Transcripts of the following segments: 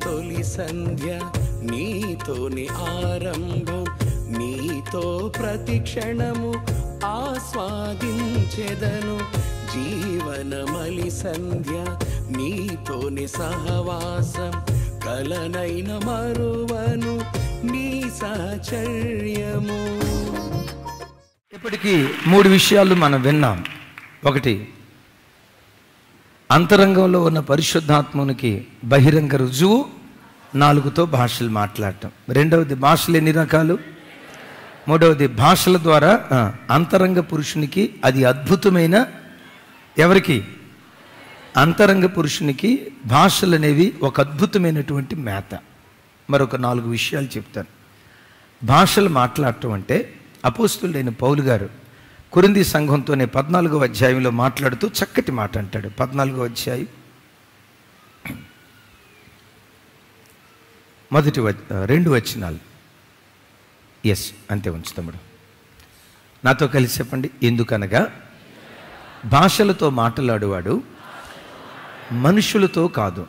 తొలి సంధ్య నీతోని ఆరంభం, నీతో ప్రతి క్షణము ఆస్వాదించెదను. జీవనమలి సంధ్య నీతోని సహవాసం, కలనైన మరువను నీ సహచర్యము. ఇప్పటికీ 3 విషయాలు మనం విన్నాం. ఒకటి, అంతరంగంలో ఉన్న పరిశుద్ధాత్మనికి బహిరంగ రుజువు 4తో భాషలు మాట్లాడటం. రెండవది, భాషలు ఎన్ని రకాలు? మూడవది, భాషల ద్వారా అంతరంగ పురుషునికి అది అద్భుతమైన, ఎవరికి? అంతరంగ పురుషునికి భాషలు అనేవి ఒక అద్భుతమైనటువంటి మేత. మరొక 4 విషయాలు చెప్తాను. భాషలు మాట్లాడటం అంటే అపోస్తులుడైన పౌలు గారు కొరింథీ సంఘంతోనే 14వ అధ్యాయంలో మాట్లాడుతూ చక్కటి మాట అంటాడు. 14వ అధ్యాయం 2 వచనాలు. ఎస్, అంతే ఉంచు తమ్ముడు. నాతో కలిసి చెప్పండి. ఎందుకనగా భాషలతో మాట్లాడువాడు మనుషులతో కాదు,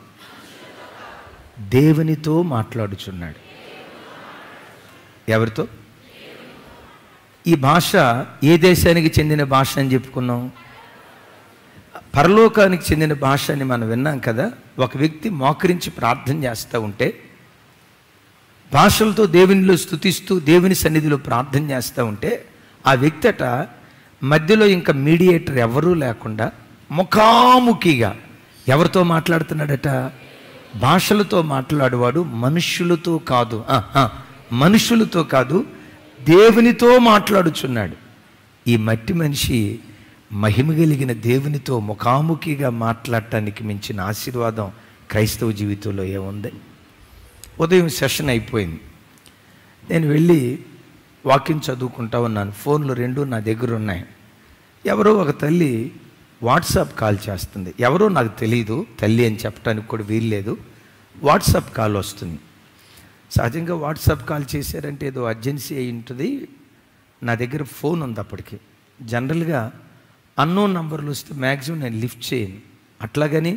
దేవునితో మాట్లాడుచున్నాడు. ఎవరితో? ఈ భాష ఏ దేశానికి చెందిన భాష అని చెప్పుకున్నాం? పరలోకానికి చెందిన భాష అని మనం విన్నాం కదా. ఒక వ్యక్తి మోకరించి ప్రార్థన చేస్తూ ఉంటే భాషలతో దేవునిలో స్తుతిస్తూ దేవుని సన్నిధిలో ప్రార్థన చేస్తూ ఉంటే ఆ వ్యక్తి అట మధ్యలో ఇంకా మీడియేటర్ ఎవరూ లేకుండా ముఖాముఖిగా ఎవరితో మాట్లాడుతున్నాడట? భాషలతో మాట్లాడేవాడు మనుష్యులతో కాదు, మనుషులతో కాదు, దేవునితో మాట్లాడుచున్నాడు. ఈ మట్టి మనిషి మహిమ కలిగిన దేవునితో ముఖాముఖిగా మాట్లాడటానికి మించిన ఆశీర్వాదం క్రైస్తవ జీవితంలో ఏముంది? ఉదయం సెషన్ అయిపోయింది, నేను వెళ్ళి వాకింగ్ చదువుకుంటా ఉన్నాను. ఫోన్లు 2 నా దగ్గర ఉన్నాయి. ఎవరో ఒక తల్లి వాట్సాప్ కాల్ చేస్తుంది. ఎవరో నాకు తెలియదు, తల్లి అని చెప్పడానికి కూడా వీల్లేదు. వాట్సాప్ కాల్ వస్తుంది. సహజంగా వాట్సాప్ కాల్ చేశారంటే ఏదో అర్జెన్సీ అయి ఉంటుంది. నా దగ్గర ఫోన్ ఉంది అప్పటికి. జనరల్గా అన్నోన్ నంబర్లు వస్తే మ్యాక్సిమం నేను లిఫ్ట్ చేయను. అట్లాగని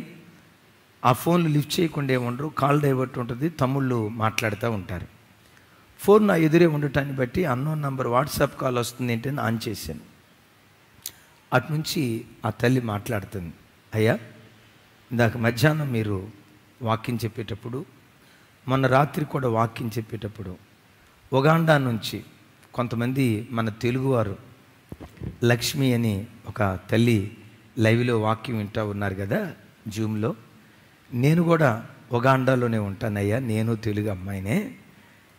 ఆ ఫోన్లు లిఫ్ట్ చేయకుండా ఏముండరు, కాల్ డైవర్ట్ ఉంటుంది, తమ్ముళ్ళు మాట్లాడుతూ ఉంటారు. ఫోన్ నా ఎదురే ఉండటాన్ని బట్టి అన్నోన్ నంబర్ వాట్సాప్ కాల్ వస్తుంది ఏంటని ఆన్ చేశాను. అటు నుంచి ఆ తల్లి మాట్లాడుతుంది. అయ్యా, ఇందాక మధ్యాహ్నం మీరు వాకింగ్ చెప్పేటప్పుడు, మొన్న రాత్రి కూడా వాకింగ్ చెప్పేటప్పుడు ఉగాండా నుంచి కొంతమంది మన తెలుగువారు లక్ష్మి అని ఒక తల్లి లైవ్లో వాకింగ్ వింటూ ఉన్నారు కదా జూమ్లో. నేను కూడా ఉగాండాలోనే ఉంటానయ్యా, నేను తెలుగు అమ్మాయినే.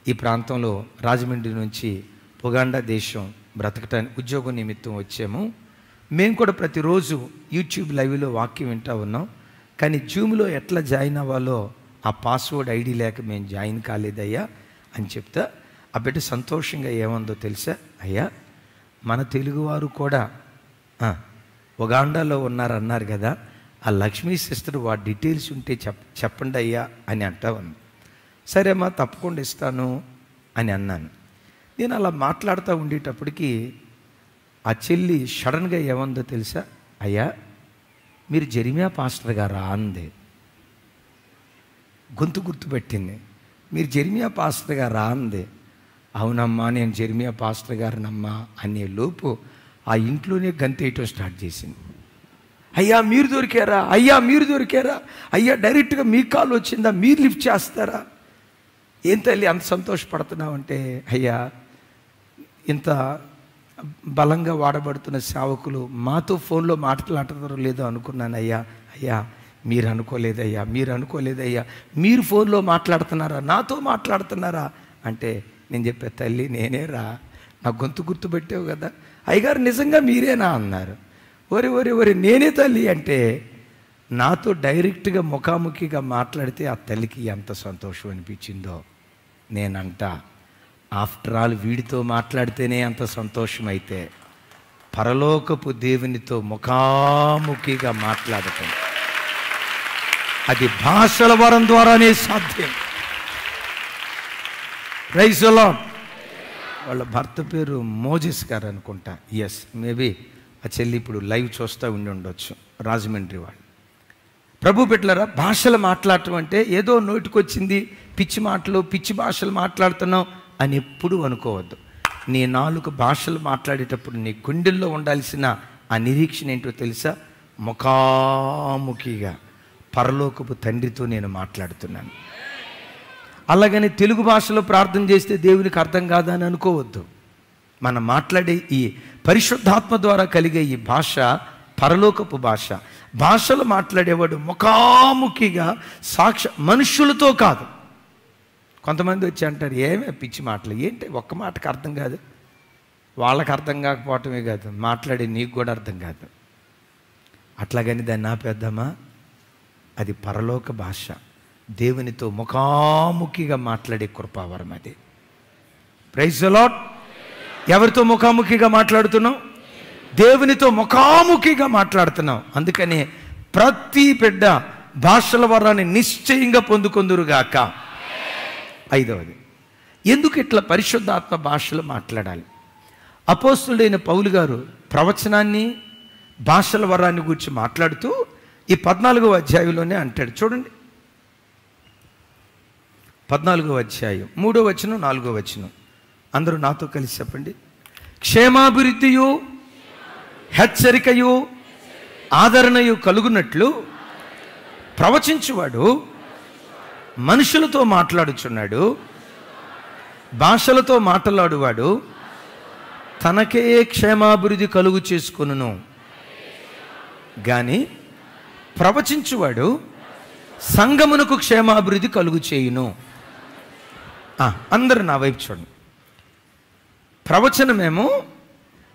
ఈ ప్రాంతంలో రాజమండ్రి నుంచి ఉగాండా దేశం బ్రతకటానికి ఉద్యోగ నిమిత్తం వచ్చాము. మేము కూడా ప్రతిరోజు యూట్యూబ్ లైవ్లో వాక్యం వింటూ ఉన్నాం. కానీ జూమ్లో ఎట్లా జాయిన్ అవ్వాలో ఆ పాస్వర్డ్ ఐడి లేక మేము జాయిన్ కాలేదయ్యా అని చెప్తా ఆ బిడ్డ సంతోషంగా ఏమందో తెలుసా? అయ్యా, మన తెలుగువారు కూడా ఉగాండాలో ఉన్నారన్నారు కదా, ఆ లక్ష్మీ సిస్టర్ వాడి డీటెయిల్స్ ఉంటే చెప్పండి అయ్యా అని అంటా ఉంది. సరే అమ్మా, తప్పకుండా ఇస్తాను అని అన్నాను. నేను అలా మాట్లాడుతూ ఉండేటప్పటికి ఆ చెల్లి సడన్గా ఏమందో తెలుసా? అయ్యా, మీరు జెరిమియా పాస్టర్ గారా అంది. గొంతు గుర్తుపెట్టింది. మీరు జెరిమియా పాస్టర్ గారా అంది. అవునమ్మా, నేను జెరిమియా పాస్టర్ గారినమ్మా అనే లోపు ఆ ఇంట్లోనే గంతేయటం స్టార్ట్ చేసింది. అయ్యా మీరు దొరికారా, అయ్యా మీరు దొరికారా, అయ్యా డైరెక్ట్గా మీ కాల్ వచ్చిందా, మీరు లిఫ్ట్ చేస్తారా? ఏం తల్లి అంత సంతోషపడుతున్నావంటే, అయ్యా ఇంత బలంగా వాడబడుతున్న సేవకులు మాతో ఫోన్లో మాట్లాడతారో లేదో అనుకున్నాను అయ్యా. అయ్యా మీరు అనుకోలేదయ్యా, మీరు అనుకోలేదయ్యా, మీరు ఫోన్లో మాట్లాడుతున్నారా, నాతో మాట్లాడుతున్నారా అంటే నేను చెప్పే, తల్లి నేనే రా, నా గొంతు గుర్తుపెట్టావు కదా. అయ్యగారు నిజంగా మీరేనా అన్నారు. ఒరి నేనే తల్లి అంటే నాతో డైరెక్ట్గా ముఖాముఖిగా మాట్లాడితే ఆ తల్లికి ఎంత సంతోషం అనిపించిందో నేనంట. ఆఫ్టర్ ఆల్ వీడితో మాట్లాడితేనే అంత సంతోషం అయితే పరలోకపు దేవునితో ముఖాముఖిగా మాట్లాడటం అది భాషల వరం ద్వారానే సాధ్యం. Praise the Lord. వాళ్ళ భర్త పేరు మోజెస్ గారు అనుకుంటా. ఎస్, మేబీ ఆ చెల్లి ఇప్పుడు లైవ్ చూస్తూ ఉండి ఉండొచ్చు, రాజమండ్రి వాళ్ళు. ప్రభు బిడ్డలారా, భాషలు మాట్లాడటం అంటే ఏదో నోటికొచ్చింది పిచ్చి మాటలు పిచ్చి భాషలు మాట్లాడుతున్నాం అని ఎప్పుడూ అనుకోవద్దు. నీ నాలుగు భాషలు మాట్లాడేటప్పుడు నీ గుండెల్లో ఉండాల్సిన ఆ నిరీక్షణ ఏంటో తెలుసా? ముఖాముఖిగా పరలోకపు తండ్రితో నేను మాట్లాడుతున్నాను. అలాగని తెలుగు భాషలో ప్రార్థన చేస్తే దేవునికి అర్థం కాదని అనుకోవద్దు. మనం మాట్లాడే ఈ పరిశుద్ధాత్మ ద్వారా కలిగే ఈ భాష పరలోకపు భాష. భాషలు మాట్లాడేవాడు ముఖాముఖిగా మనుషులతో కాదు. కొంతమంది వచ్చి అంటారు, ఏమే పిచ్చి మాటలు, ఏంటి ఒక్క మాటకు అర్థం కాదు. వాళ్ళకి అర్థం కాకపోవటమే కాదు, మాట్లాడే నీకు కూడా అర్థం కాదు. అట్లాగని దాన్ని ఆపేద్దామా? అది పరలోక భాష, దేవునితో ముఖాముఖిగా మాట్లాడే కృపావరం అది. Praise the Lord. ఎవరితో ముఖాముఖిగా మాట్లాడుతున్నాం? దేవునితో ముఖాముఖిగా మాట్లాడుతున్నాం. అందుకని ప్రతి బిడ్డ భాషల వరాన్ని నిశ్చయంగా పొందుకొందురుగాక. ఐదవది, ఎందుకు ఇట్లా పరిశుద్ధాత్మ భాషలు మాట్లాడాలి? అపోస్తుడైన పౌలు గారు ప్రవచనాన్ని భాషల వరాన్ని గురించి మాట్లాడుతూ ఈ 14వ అధ్యాయంలోనే అంటాడు. చూడండి, 14వ అధ్యాయం 3వ వచనం 4వ వచనం. అందరూ నాతో కలిసి చెప్పండి. క్షేమాభివృద్ధియు హెచ్చరికయు ఆదరణయు కలుగునట్లు ప్రవచించువాడు మనుషులతో మాట్లాడుచున్నాడు, భాషలతో మాట్లాడువాడు తనకే క్షేమాభివృద్ధి కలుగు చేసుకొనును గాని ప్రవచించువాడు సంఘమునకు క్షేమాభివృద్ధి కలుగు చేయును. అందరూ నా వైపు చూడండి. ప్రవచనమేమో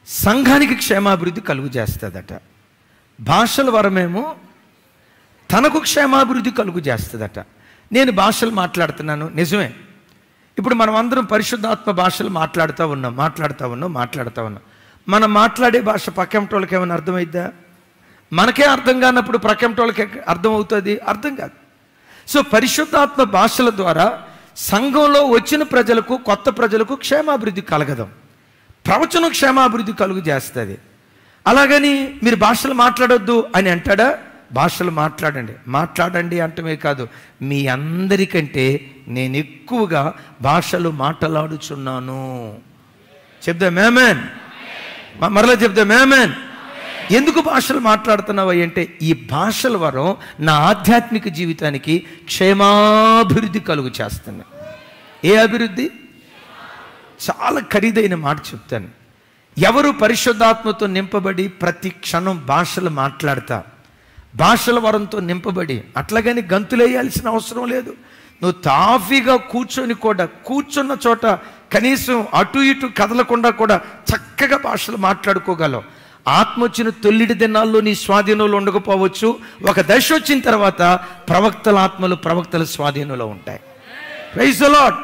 సంఘానికి క్షేమాభివృద్ధి కలుగు చేస్తుందట, భాషల వరమేమో తనకు క్షేమాభివృద్ధి కలుగు చేస్తుందట. నేను భాషలు మాట్లాడుతున్నాను, నిజమే. ఇప్పుడు మనం అందరం పరిశుద్ధాత్మ భాషలు మాట్లాడుతూ ఉన్నాం. మనం మాట్లాడే భాష పక్కెంటోళ్ళకి ఏమైనా అర్థమైద్దా? మనకే అర్థం కానప్పుడు ప్రక్కెంటోళ్ళకి అర్థం అవుతుంది? అర్థం కాదు. సో పరిశుద్ధాత్మ భాషల ద్వారా సంఘంలో వచ్చిన ప్రజలకు, కొత్త ప్రజలకు క్షేమాభివృద్ధి కలగదాం. ప్రవచనం క్షేమాభివృద్ధి కలుగు చేస్తుంది. అలాగని మీరు భాషలు మాట్లాడొద్దు అని అంటాడా? భాషలు మాట్లాడండి అంటమే కాదు, మీ అందరికంటే నేను ఎక్కువగా భాషలు మాట్లాడుచున్నాను. చెప్దాం ఆమేన్. మరలా చెప్దాం ఆమేన్. ఎందుకు భాషలు మాట్లాడుతున్నావు అంటే ఈ భాషల వరం నా ఆధ్యాత్మిక జీవితానికి క్షేమాభివృద్ధి కలుగు చేస్తున్నాయి. ఏ అభివృద్ధి? చాలా ఖరీదైన మాట చెప్తాను. ఎవరు పరిశుద్ధాత్మతో నింపబడి ప్రతి క్షణం భాషలు మాట్లాడతా, భాషల వరంతో నింపబడి, అట్లాగని గంతులేయాల్సిన అవసరం లేదు. నువ్వు తాఫీగా కూర్చున్న చోట కనీసం అటు ఇటు కదలకుండా కూడా చక్కగా భాషలు మాట్లాడుకోగలవు. ఆత్మ వచ్చిన తొల్లిడి దినాల్లో నీ స్వాధీనంలో ఉండకపోవచ్చు. ఒక దశ వచ్చిన తర్వాత ప్రవక్తల ఆత్మలు ప్రవక్తల స్వాధీనంలో ఉంటాయి. Praise the lord.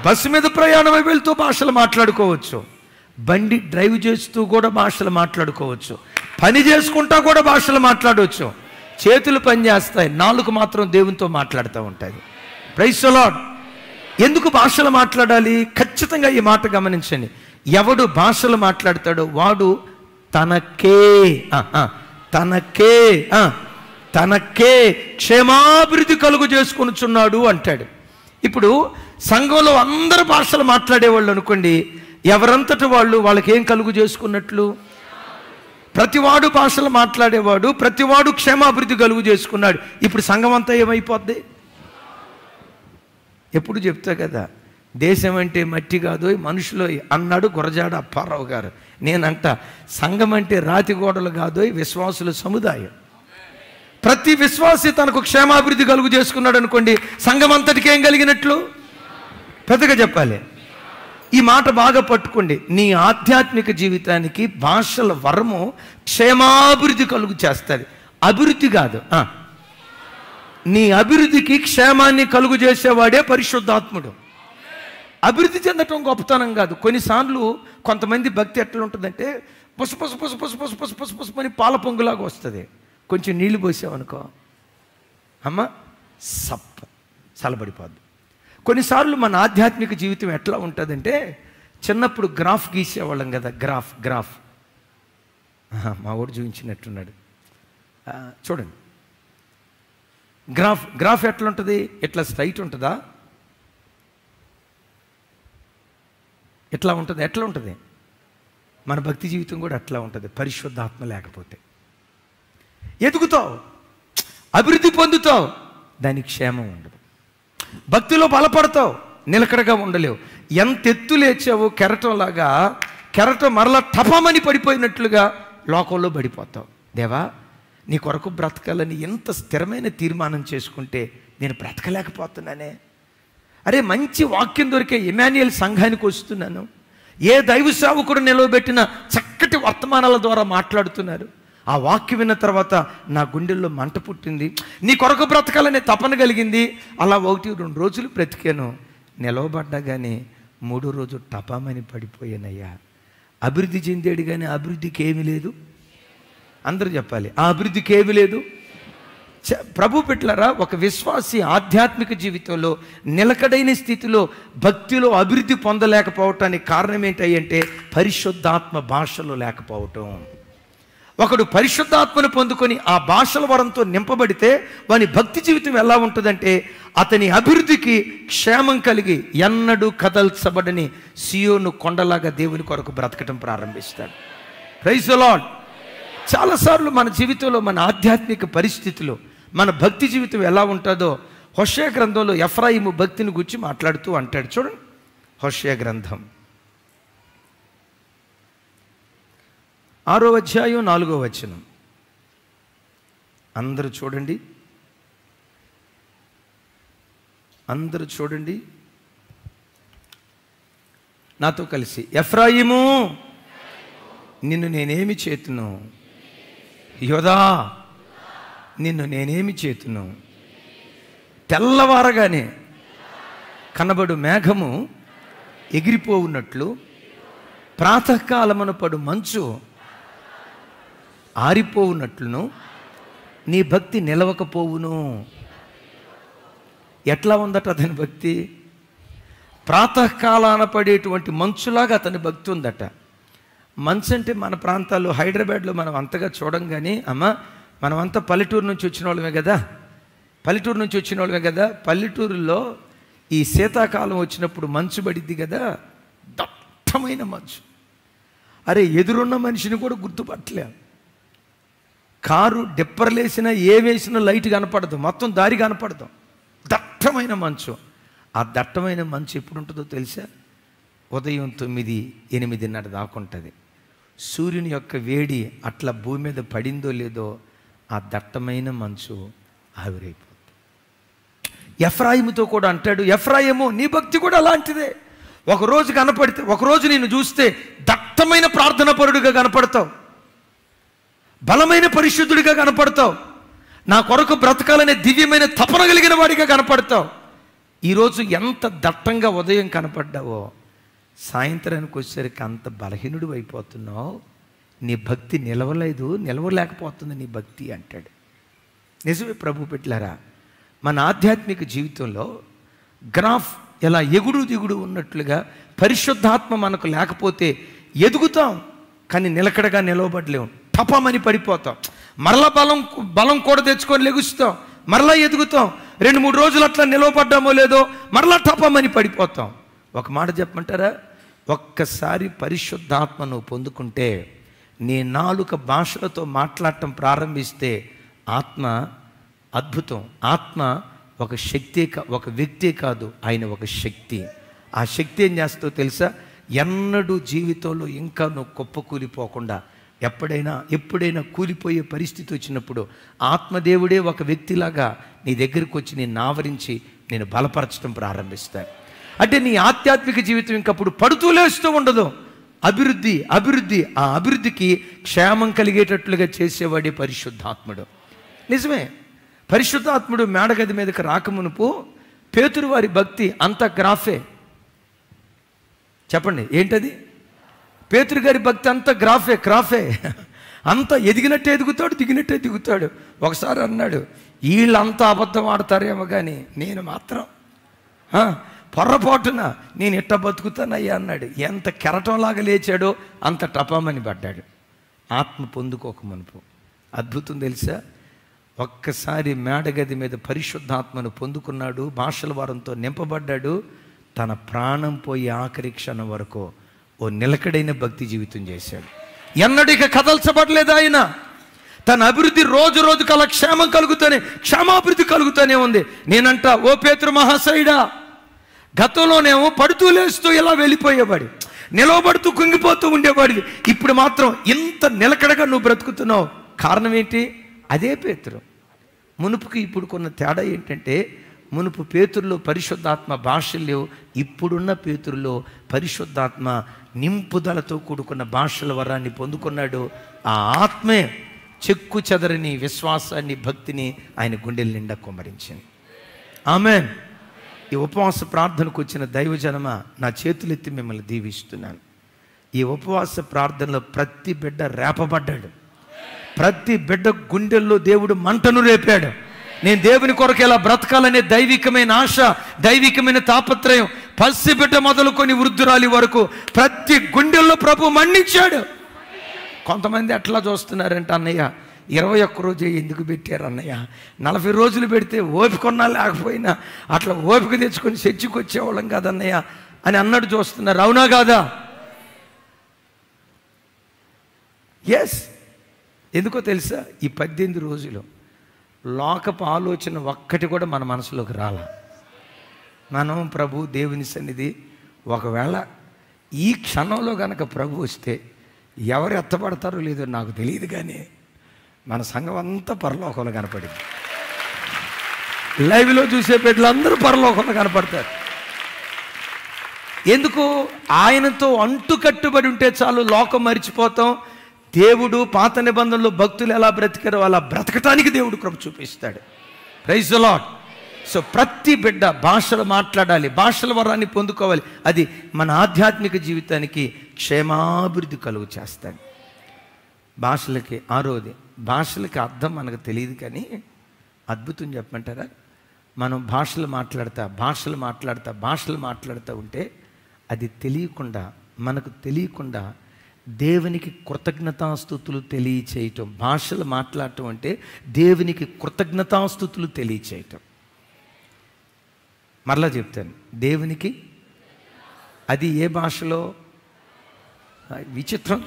బస్సు మీద ప్రయాణమై వెళ్తూ భాషలు మాట్లాడుకోవచ్చు, బండి డ్రైవ్ చేస్తూ కూడా భాషలు మాట్లాడుకోవచ్చు, పని చేసుకుంటా కూడా భాషలు మాట్లాడవచ్చు. చేతులు పని చేస్తాయి, నాలుక మాత్రం దేవునితో మాట్లాడుతూ ఉంటుంది. Praise the Lord. ఎందుకు భాషలు మాట్లాడాలి? ఖచ్చితంగా ఈ మాట గమనించండి. ఎవడు భాషలు మాట్లాడతాడో వాడు తనకే క్షేమాభివృద్ధి కలుగు చేసుకొనుచున్నాడు అంటాడు. ఇప్పుడు సంఘంలో అందరు భాషలు మాట్లాడేవాళ్ళు అనుకోండి, ఎవరంతటి వాళ్ళకి ఏం కలుగు చేసుకున్నట్లు? ప్రతివాడు భాషలు మాట్లాడేవాడు, ప్రతివాడు క్షేమాభివృద్ధి కలుగు చేసుకున్నాడు. ఇప్పుడు సంఘం అంతా ఏమైపోద్ది? ఎప్పుడు చెప్తా కదా, దేశం అంటే మట్టి కాదు మనుషులు అన్నాడు గురజాడ అప్పారావు గారు. నేనంట సంఘం అంటే రాతి గోడలు కాదు విశ్వాసుల సముదాయం. ప్రతి విశ్వాసి తనకు క్షేమాభివృద్ధి కలుగు చేసుకున్నాడు అనుకోండి, సంఘం అంతటికి ఏం కలిగినట్లు? పెద్దగా చెప్పాలి. ఈ మాట బాగా పట్టుకోండి. నీ ఆధ్యాత్మిక జీవితానికి భాషల వరము క్షేమాభివృద్ధి కలుగు చేస్తుంది, అభివృద్ధి కాదు. నీ అభివృద్ధికి క్షేమాన్ని కలుగు చేసేవాడే పరిశుద్ధాత్ముడు. అభివృద్ధి చెందటం గొప్పతనం కాదు. కొన్నిసార్లు కొంతమంది భక్తి ఎట్లా ఉంటుందంటే పుసపుసపుసపుసపుసపుసపుసపుసపుసమని పాల పొంగులాగా వస్తుంది. కొంచెం నీళ్లు పోసావనుకో అమ్మ చల్లబడిపోద్ది. కొన్నిసార్లు మన ఆధ్యాత్మిక జీవితం ఎట్లా ఉంటుందంటే, చిన్నప్పుడు గ్రాఫ్ గీసేవాళ్ళం కదా, గ్రాఫ్ మా ఊరు చూపించినట్టున్నాడు. చూడండి, గ్రాఫ్ ఎట్లా ఉంటుంది? ఎట్లా స్ట్రైట్ ఉంటుందా? ఎట్లా ఉంటుంది? ఎట్లా ఉంటుంది? మన భక్తి జీవితం కూడా అట్లా ఉంటుంది. పరిశుద్ధాత్మ లేకపోతే ఎదుగుతావు, అభివృద్ధి పొందుతావు, దానికి క్షేమం ఉండదు. భక్తిలో బలపడతావు, నిలకడగా ఉండలేవు. ఎంత ఎత్తు లేచావో కెరటంలాగా, కెరటం మరలా టపమని పడిపోయినట్లుగా లోకంలో పడిపోతావు. దేవా, నీ కొరకు బ్రతకాలని ఎంత స్థిరమైన తీర్మానం చేసుకుంటే నేను బ్రతకలేకపోతున్నానే. అరే, మంచి వాక్యం దొరికే ఇమాన్యుయల్ సంఘానికి వస్తున్నాను, ఏ దైవ సేవకుడు నిలవబెట్టిన చక్కటి వర్తమానాల ద్వారా మాట్లాడుతున్నారు. ఆ వాక్యం విన్న తర్వాత నా గుండెల్లో మంట పుట్టింది, నీ కొరకు బ్రతకాలనే తపన కలిగింది. అలా 1-2 రోజులు బ్రతికాను, నిలవబడ్డా కానీ 3వ రోజు టపామని పడిపోయానయ్యా. అభివృద్ధి చెందాడు కానీ అభివృద్ధికి ఏమీ లేదు. అందరూ చెప్పాలి, ఆ అభివృద్ధికి ఏమీ లేదు. ప్రభు పెట్టారా, ఒక విశ్వాసి ఆధ్యాత్మిక జీవితంలో నిలకడైన స్థితిలో భక్తిలో అభివృద్ధి పొందలేకపోవటానికి కారణం ఏంటంటే పరిశుద్ధాత్మ భాషలో లేకపోవటం. ఒకడు పరిశుద్ధాత్మను పొందుకొని ఆ భాషల వరంతో నింపబడితే వాని భక్తి జీవితం ఎలా ఉంటుందంటే అతని అభివృద్ధికి క్షేమం కలిగి ఎన్నడూ కదల్చబడని సియోను కొండలాగా దేవుని కొరకు బ్రతకటం ప్రారంభిస్తాడు. Praise the Lord. చాలాసార్లు మన జీవితంలో మన ఆధ్యాత్మిక పరిస్థితులు మన భక్తి జీవితం ఎలా ఉంటుందో హోషేయ గ్రంథంలో ఎఫ్రాయిము భక్తిని గురించి మాట్లాడుతూ అంటాడు. చూడండి, హోషేయ గ్రంథం 6వ అధ్యాయం 4వ వచనం. అందరూ చూడండి, అందరూ చూడండి నాతో కలిసి. ఎఫ్రాయిము, నిన్ను నేనేమి చేతును? యోధా, నిన్ను నేనేమి చేతును? తెల్లవారగానే కనబడు మేఘము ఎగిరిపోవున్నట్లు ప్రాతకాలమున పడు మంచు ఆరిపోవున్నట్లును నీ భక్తి నిలవకపోవును. ఎట్లా ఉందట అతని భక్తి? ప్రాతకాలాన పడేటువంటి మంచులాగా అతని భక్తి ఉందట. మంచు అంటే మన ప్రాంతాల్లో హైదరాబాద్లో మనం అంతగా చూడం కానీ, అమ్మ మనమంతా పల్లెటూరు నుంచి వచ్చిన వాళ్ళమే కదా, పల్లెటూరులో ఈ శీతాకాలం వచ్చినప్పుడు మంచు పడిద్ది కదా, దట్టమైన మంచు. అరే, ఎదురున్న మనిషిని కూడా గుర్తుపట్టలే. కారు డిప్పర్లేసినా ఏ వేసినా లైట్ కనపడదు, మొత్తం దారి కనపడదు. దట్టమైన మంచు. ఆ దట్టమైన మంచు ఎప్పుడు ఉంటుందో తెలుసా? ఉదయం 9-8 దాకా ఉంటుంది. సూర్యుని యొక్క వేడి అట్లా భూమి మీద పడిందో లేదో ఆ దట్టమైన మంచు ఆవిరైపోతుంది. ఎఫ్రాయిముతో కూడా అంటాడు, ఎఫ్రాయిము, నీ భక్తి కూడా అలాంటిదే. ఒకరోజు కనపడితే, ఒకరోజు నేను చూస్తే దట్టమైన ప్రార్థన పరుడుగా కనపడతావు, బలమైన పరిశుద్ధుడిగా కనపడతావు, నా కొరకు బ్రతకాలనే దివ్యమైన తపన కలిగిన వాడిగా కనపడతావు. ఈరోజు ఎంత దట్టంగా ఉదయం కనపడ్డావో సాయంత్రానికి వచ్చేసరికి అంత బలహీనుడు అయిపోతున్నావు. నీ భక్తి నిలవలేకపోతుంది నీ భక్తి అంటాడు. నిజమే ప్రభు పెట్టారా, మన ఆధ్యాత్మిక జీవితంలో గ్రాఫ్ ఎలా ఎగుడు దిగుడు ఉన్నట్లుగా పరిశుద్ధాత్మ మనకు లేకపోతే ఎదుగుతాం కానీ నిలకడగా నిలవబడలేము, టపమని పడిపోతాం. మరలా బలం కూడా తెచ్చుకొని లెగుస్తాం, మరలా ఎదుగుతాం. 2-3 రోజులు అట్లా నిలవబడ్డామో లేదో మరలా టపమని పడిపోతాం. ఒక మాట చెప్పమంటారా, ఒక్కసారి పరిశుద్ధాత్మను పొందుకుంటే నీ నాలుక భాషలతో మాట్లాడటం ప్రారంభిస్తే ఆత్మ అద్భుతం. ఆత్మ ఒక శక్తి, ఒక వ్యక్తే కాదు, ఆయన ఒక శక్తి. ఆ శక్తి ఏం చేస్తావో తెలుసా? ఎన్నడూ జీవితంలో ఇంకా నువ్వు కుప్పకూలిపోకుండా ఎప్పుడైనా కూలిపోయే పరిస్థితి వచ్చినప్పుడు ఆత్మదేవుడే ఒక వ్యక్తిలాగా నీ దగ్గరికి వచ్చి నేను ఆవరించి నేను బలపరచడం ప్రారంభిస్తాను. అంటే నీ ఆధ్యాత్మిక జీవితం ఇంకప్పుడు పడుతూ లేస్తూ ఉండదు. అభివృద్ధి. ఆ అభివృద్ధికి క్షేమం కలిగేటట్లుగా చేసేవాడే పరిశుద్ధాత్ముడు. నిజమే, పరిశుద్ధాత్ముడు మేడగది మీదకి రాకమునుపు పేతురు వారి భక్తి అంత గ్రాఫే. చెప్పండి ఏంటది? పేతురు గారి భక్తి అంతా గ్రాఫే. అంత ఎదిగినట్టే ఎదుగుతాడు, దిగినట్టే దిగుతాడు. ఒకసారి అన్నాడు, వీళ్ళంతా అబద్ధం ఆడతారేమో కానీ నేను మాత్రం పొర్రపాటున నేను ఇట్ట బతుకుతానయ్యా అన్నాడు. ఎంత కెరటంలాగా లేచాడో అంత టపామని పడ్డాడు. ఆత్మ పొందుకోక మునుపు అద్భుతం తెలుసా? ఒక్కసారి మేడగది మీద పరిశుద్ధాత్మను పొందుకున్నాడు, భాషల వారంతో నింపబడ్డాడు. తన ప్రాణం పోయి ఆఖరి క్షణం వరకు ఓ నిలకడైన భక్తి జీవితం చేశాడు. ఎన్నడిక కదల్చబడలేదు ఆయన. తన అభివృద్ధి రోజు రోజుకు అలా క్షేమాభివృద్ధి కలుగుతూనే ఉంది. నేనంట, ఓ పేతురు మహాశయుడా, గతంలోనేమో పడుతూ లేస్తూ ఇలా వెళ్ళిపోయేవాడి, నిలవబడుతూ కుంగిపోతూ ఉండేవాడివి. ఇప్పుడు మాత్రం ఇంత నిలకడగా నువ్వు బ్రతుకుతున్నావు. కారణం ఏంటి? అదే పేతురు. మునుపుకి ఇప్పుడు కొన్న తేడా ఏంటంటే, మునుపు పేతురులో పరిశుద్ధాత్మ భాషలు లేవు. ఇప్పుడున్న పేతురులో పరిశుద్ధాత్మ నింపుదలతో కూడుకున్న భాషల వరాన్ని పొందుకున్నాడు. ఆ ఆత్మే చెక్కు చెదరని విశ్వాసాన్ని, భక్తిని ఆయన గుండెల నిండా కుమ్మరించింది. ఆమేన్. ఈ ఉపవాస ప్రార్థనకు వచ్చిన దైవజనమ, నా చేతులెత్తి మిమ్మల్ని దీవిస్తున్నాను. ఈ ఉపవాస ప్రార్థనలో ప్రతి బిడ్డ రేపబడ్డాడు. ప్రతి బిడ్డ గుండెల్లో దేవుడు మంటను రేపాడు. నేను దేవుని కొరకు ఎలా బ్రతకాలనే దైవికమైన ఆశ, దైవికమైన తాపత్రయం పసి బిడ్డ మొదలుకొని వృద్ధురాలి వరకు ప్రతి గుండెల్లో ప్రభు మన్నించాడు. కొంతమంది అట్లా చూస్తున్నారంట, అన్నయ్య 21 రోజే ఎందుకు పెట్టారు అన్నయ్య, 40 రోజులు పెడితే ఓపికన్నా లేకపోయినా అట్లా ఓపిక తెచ్చుకొని చర్చికి వచ్చేవాళ్ళం కాదన్నయ్య అని అన్నట్టు చూస్తున్నారు. అవునా కాదా? ఎస్. ఎందుకో తెలుసా? ఈ 18 రోజులు లోకపు ఆలోచన ఒక్కటి కూడా మన మనసులోకి రాల. మనం ప్రభు దేవుని సన్నిధి ఒకవేళ ఈ క్షణంలో కనుక ప్రభు వస్తే ఎవరు ఎత్తపడతారో లేదో నాకు తెలియదు, కానీ మన సంఘం అంతా పరలోకంలో కనపడింది. లైవ్లో చూసే బిడ్డలందరూ పరలోకంలో కనపడతారు. ఎందుకు? ఆయనతో అంటు కట్టుబడి ఉంటే చాలు, లోకం మరిచిపోతాం. దేవుడు పాత నిబంధనలో భక్తులు ఎలా బ్రతికారో అలా బ్రతకటానికి దేవుడు కృప చూపిస్తాడు. Praise the lord. సో ప్రతి బిడ్డ భాషలు మాట్లాడాలి, భాషల వరాన్ని పొందుకోవాలి. అది మన ఆధ్యాత్మిక జీవితానికి క్షేమాభివృద్ధి కలుగు చేస్తాడు. భాషలకి ఆరోది, భాషలకి అర్థం మనకు తెలియదు, కానీ అద్భుతం చెప్పమంటారా? మనం భాషలు మాట్లాడుతూ ఉంటే అది తెలియకుండా, మనకు తెలియకుండా దేవునికి కృతజ్ఞతాస్తుతులు తెలియచేయటం. భాషలు మాట్లాడటం అంటే దేవునికి కృతజ్ఞతాస్తుతులు తెలియచేయటం. మరలా చెప్తాను, దేవునికి అది ఏ భాషలో? విచిత్రం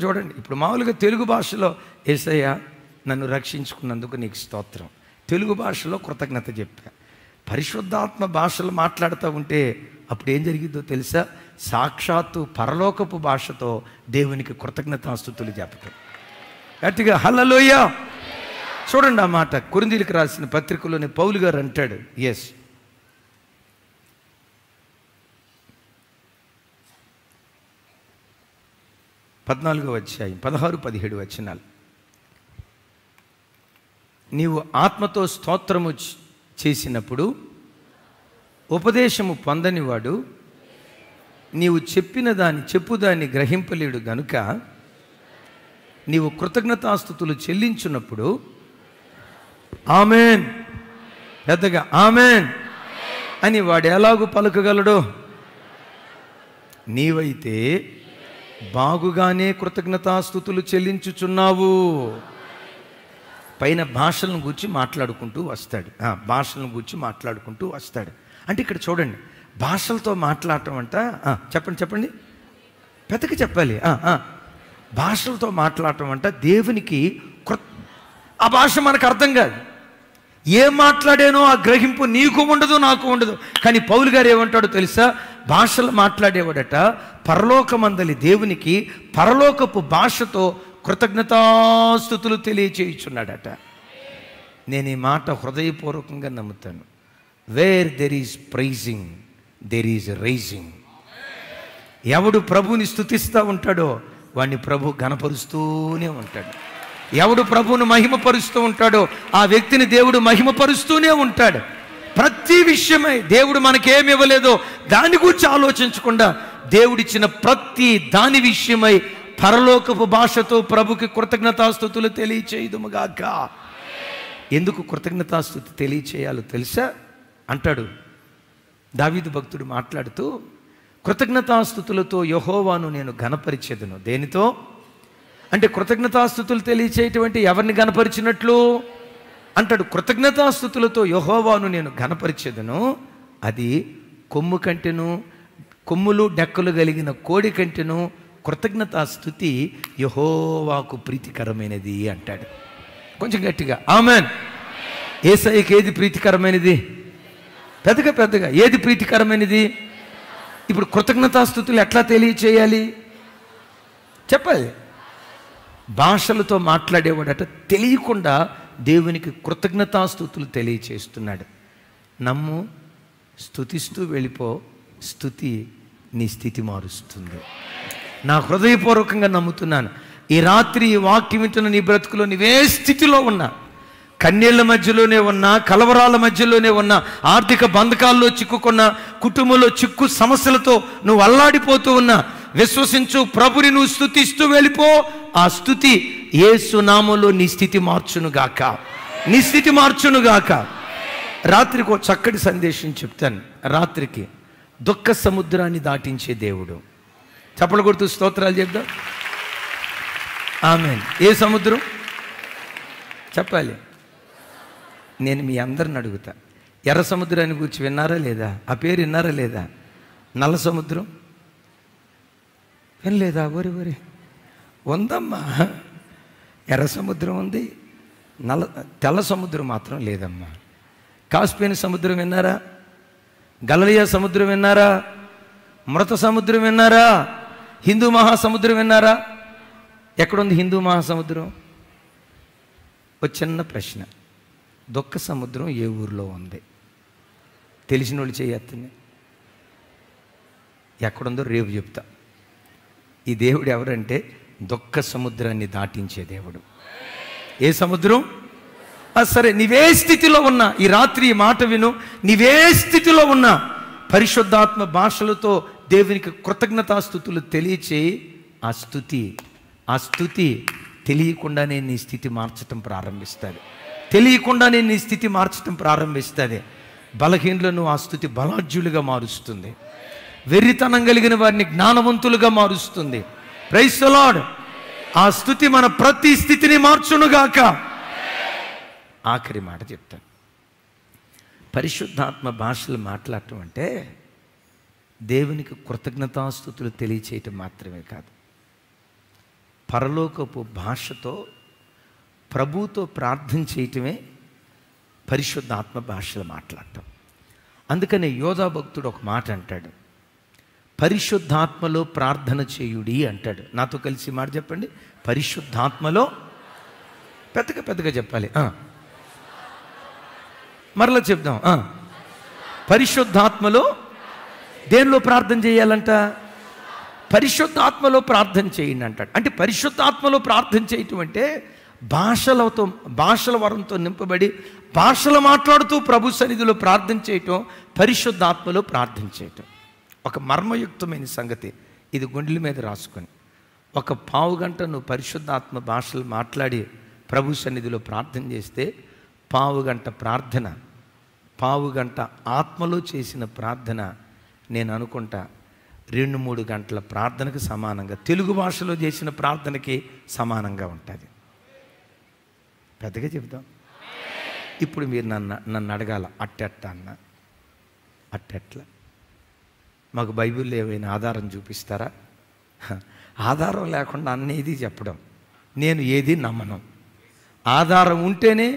చూడండి. ఇప్పుడు మామూలుగా తెలుగు భాషలో యేసయ్య నన్ను రక్షించుకున్నందుకు నీకు స్తోత్రం, తెలుగు భాషలో కృతజ్ఞత చెప్పా. పరిశుద్ధాత్మ భాషలు మాట్లాడుతూ ఉంటే అప్పుడు ఏం జరిగిందో తెలుసా? సాక్షాత్తు పరలోకపు భాషతో దేవునికి కృతజ్ఞతాస్తుతులు చెప్పటం. గట్టిగా హల్లెలూయా. చూడండి ఆ మాట కొరింథీయులకు రాసిన పత్రికలోని పౌలు గారు అంటాడు. ఎస్, అధ్యాయం 16-17 వచనాలు. నీవు ఆత్మతో స్తోత్రము చేసినప్పుడు ఉపదేశము పొందనివాడు నీవు చెప్పుదాన్ని గ్రహింపలేడు గనుక నీవు కృతజ్ఞతాస్తుతులు చెల్లించున్నప్పుడు ఆమెన్, పెద్దగా ఆమెన్ అని వాడు ఎలాగూ పలుకగలడో, నీవైతే బాగుగానే కృతజ్ఞతాస్తుతులు చెల్లించుచున్నావు. పైన భాషలను గూర్చి మాట్లాడుకుంటూ వస్తాడు. అంటే ఇక్కడ చూడండి, భాషలతో మాట్లాడటం అంట. చెప్పండి, పెద్దకి చెప్పాలి. భాషలతో మాట్లాడటం అంట దేవునికి ఆ భాష మనకు అర్థం కాదు. ఏం మాట్లాడానో ఆ గ్రహింపు నీకు ఉండదు, నాకు ఉండదు. కానీ పౌలు గారు ఏమంటాడో తెలుసా? భాషలు మాట్లాడేవాడట పరలోకమందలి దేవునికి పరలోకపు భాషతో కృతజ్ఞతాస్తుతులు తెలియచేయుచున్నాడట. నేను ఈ మాట హృదయపూర్వకంగా నమ్ముతాను. Where there is praising there is raising. ఎవడు ప్రభుని స్తుతిస్తూ ఉంటాడో వాడిని ప్రభు ఘనపరుస్తూనే ఉంటాడు. ఎవడు ప్రభువును మహిమపరుస్తూ ఉంటాడో ఆ వ్యక్తిని దేవుడు మహిమపరుస్తూనే ఉంటాడు. ప్రతి విషయమై దేవుడు మనకేమి ఇవ్వలేదో దాని గురించి ఆలోచించకుండా దేవుడిచ్చిన ప్రతి దాని విషయమై పరలోకపు భాషతో ప్రభుకి కృతజ్ఞతాస్తుతులు తెలియచేయుదుముగాక. ఎందుకు కృతజ్ఞతాస్తుతి తెలియచేయాలో తెలుసా? అంటాడు దావీదు భక్తుడు మాట్లాడుతూ, కృతజ్ఞతాస్తుతులతో యెహోవాను నేను ఘనపరిచెదను. దేనితో? అంటే కృతజ్ఞతాస్తుతులు తెలియచేటువంటి ఎవరిని గనపరిచినట్లు అంటాడు. కృతజ్ఞతాస్తుతులతో యెహోవాను నేను గనపరిచెదను, అది కొమ్ము కంటెను, కొమ్ములు డెక్కలు కలిగిన కోడి కంటెను కృతజ్ఞతాస్తుతి యెహోవాకు ప్రీతికరమైనది అంటాడు. కొంచెం గట్టిగా ఆమెన్. యేసయ్యకి ఏది ప్రీతికరమైనది? పెద్దగా ఏది ప్రీతికరమైనది? ఇప్పుడు కృతజ్ఞతాస్తుతులు ఎట్లా తెలియచేయాలి చెప్పాలి. భాషలతో మాట్లాడేవాడట తెలియకుండా దేవునికి కృతజ్ఞతాస్తుతులు తెలియచేస్తున్నాడు. నమ్ము, స్తుతిస్తూ వెళ్ళిపో, స్తుతి నీ స్థితి మారుస్తుంది. నా హృదయపూర్వకంగా నమ్ముతున్నాను. ఈ రాత్రి ఈ వాక్యం వింటున్న నీ బ్రతుకులో నీవే స్థితిలో ఉన్నా, కన్నీళ్ల మధ్యలోనే ఉన్నా, కలవరాల మధ్యలోనే ఉన్నా, ఆర్థిక బంధకాల్లో చిక్కుకున్న, కుటుంబంలో చిక్కు సమస్యలతో నువ్వు అల్లాడిపోతూ ఉన్నా, విశ్వసించు, ప్రభుని నువ్వు స్తుతిస్తూ వెళ్ళిపో. ఆ స్తుతి యేసు నామములో నీ స్థితి మార్చునుగాక, నీ స్థితి మార్చునుగాక. రాత్రికి ఒక చక్కటి సందేశం చెప్తాను. రాత్రికి దుఃఖ సముద్రాన్ని దాటించే దేవుడు. చప్పలు కొడుతూ స్తోత్రాలు చెప్దాం. ఆమేన్. ఏ సముద్రం చెప్పాలి? నేను మీ అందరిని అడుగుతా, ఎర్ర సముద్రాన్ని గురించి విన్నారా లేదా? ఆ పేరు విన్నారా లేదా? నల్ల సముద్రం వినలేదా? వరి ఉందమ్మా, ఎర్ర సముద్రం ఉంది, తెల్ల సముద్రం మాత్రం లేదమ్మా. కాస్పియన్ సముద్రం విన్నారా? గలిలయ సముద్రం విన్నారా? మృత సముద్రం విన్నారా? హిందూ మహాసముద్రం విన్నారా? ఎక్కడుంది హిందూ మహాసముద్రం? ఒక చిన్న ప్రశ్న, దుఃఖ సముద్రం ఏ ఊరిలో ఉంది? తెలిసిన వాళ్ళు చేయొద్దని. ఎక్కడుందో రేపు చెప్తా. ఈ దేవుడు ఎవరంటే దుఃఖ సముద్రాన్ని దాటించే దేవుడు. ఏ సముద్రం? సరే, నీవే స్థితిలో ఉన్నా ఈ రాత్రి ఈ మాట విను. నీవే స్థితిలో ఉన్నా పరిశుద్ధాత్మ భాషలతో దేవునికి కృతజ్ఞతాస్తుతులు తెలియచేయి. ఆ స్తుతి తెలియకుండానే నీ స్థితి మార్చటం ప్రారంభిస్తుంది. తెలియకుండానే నీ స్థితి మార్చటం ప్రారంభిస్తుంది. బలహీనులను ఆ స్తుతి బలాఢ్యులుగా మారుస్తుంది. వెర్రితనం కలిగిన వారిని జ్ఞానవంతులుగా మారుస్తుంది. Praise the Lord. ఆ స్తుతి మన ప్రతి స్థితిని మార్చునుగాక. ఆఖరి మాట చెప్తాను. పరిశుద్ధాత్మ భాషలు మాట్లాడటం అంటే దేవునికి కృతజ్ఞతాస్తుతులు తెలియచేయటం మాత్రమే కాదు, పరలోకపు భాషతో ప్రభువుతో ప్రార్థన చేయటమే పరిశుద్ధాత్మ భాషలు మాట్లాడటం. అందుకనే యోధా భక్తుడు ఒక మాట అంటాడు, పరిశుద్ధాత్మలో ప్రార్థన చేయుడి అంటాడు. నాతో కలిసి మాట చెప్పండి. పరిశుద్ధాత్మలో, పెద్దగా చెప్పాలి. మరలా చెప్దాం. పరిశుద్ధాత్మలో దేనిలో ప్రార్థన చేయాలంట? పరిశుద్ధాత్మలో ప్రార్థన చేయండి అంటాడు. అంటే పరిశుద్ధాత్మలో ప్రార్థన చేయటం అంటే భాషల వరంతో నింపబడి భాషలు మాట్లాడుతూ ప్రభు సన్నిధిలో ప్రార్థన చేయటం, పరిశుద్ధాత్మలో ప్రార్థన చేయటం. ఒక మర్మయుక్తమైన సంగతి ఇది, గుండెల మీద రాసుకొని ఒక పావు గంట నువ్వు పరిశుద్ధాత్మ భాషలు మాట్లాడి ప్రభు సన్నిధిలో ప్రార్థన చేస్తే పావు గంట ప్రార్థన, పావు గంట ఆత్మలో చేసిన ప్రార్థన నేను అనుకుంటా 2-3 గంటల ప్రార్థనకు సమానంగా, తెలుగు భాషలో చేసిన ప్రార్థనకి సమానంగా ఉంటుంది. పెద్దగా చెప్దాం. ఇప్పుడు మీరు నన్ను అడగాల, అట్టెట్ట అన్న, అట్టెట్లా? మాకు బైబిల్లో ఏమైనా ఆధారం చూపిస్తారా? ఆధారం లేకుండా అన్నేది చెప్పడం, నేను ఏది నమ్మను. ఆధారం ఉంటేనే,